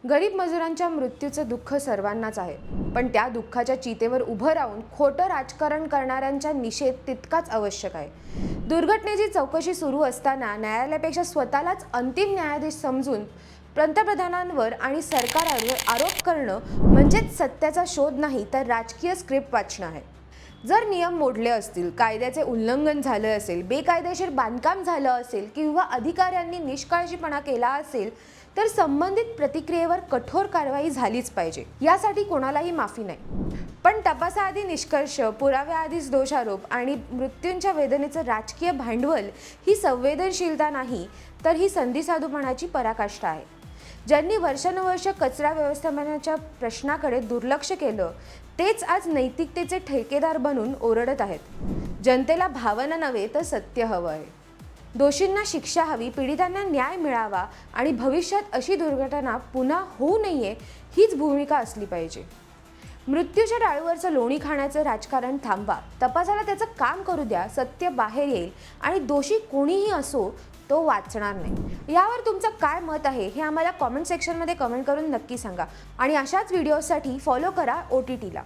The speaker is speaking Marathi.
गरीब मजुरांच्या मृत्यूचं दुःख सर्वांनाच आहे, पण त्या दुःखाच्या चितेवर उभं राहून खोटं राजकारण करणाऱ्यांचा निषेध तितकाच आवश्यक आहे। दुर्घटनेची चौकशी सुरू असताना न्यायालयापेक्षा स्वतःलाच अंतिम न्यायाधीश समजून पंतप्रधानांवर आणि सरकारवर आरोप करणं म्हणजेच सत्याचा शोध नाही तर राजकीय स्क्रिप्ट वाचणं आहे। जर नियम मोडले असतील, कायद्याचे उल्लंघन झाले असेल, बेकायदेशीर बांधकाम झालं असेल किंवा अधिकाऱ्यांनी निष्काळजीपणा केला असेल तर संबंधित प्रतिक्रियेवर कठोर कारवाई झालीच पाहिजे। यासाठी कोणालाही माफी नाही। पण तपासाआधी निष्कर्ष, पुराव्याआधीच दोषारोप आणि मृत्यूंच्या वेदनेचं राजकीय भांडवल ही संवेदनशीलता नाही तर ही संधिसाधूपणाची पराकाष्ठा आहे। ज्यांनी वर्षानुवर्ष कचरा व्यवस्थापनाच्या प्रश्नाकडे दुर्लक्ष केलं तेच आज नैतिकतेचे ठेकेदार बनून ओरडत आहेत। जनतेला भावना नव्हे तर सत्य हवं आहे। दोषींना शिक्षा हवी, पीडितांना न्याय मिळावा आणि भविष्यात अशी दुर्घटना पुन्हा होऊ नये हीच भूमिका असली पाहिजे। मृत्यूच्या डाळीवरचं लोणी खाण्याचं राजकारण थांबवा, तपासाला त्याचं काम करू द्या, सत्य बाहेर येईल आणि दोषी कोणीही असो तो वाचणार नाही। यावर तुमचं काय मत आहे हे आम्हाला कमेंट सेक्शनमध्ये कमेंट करून नक्की सांगा आणि अशाच व्हिडिओसाठी फॉलो करा OTTला।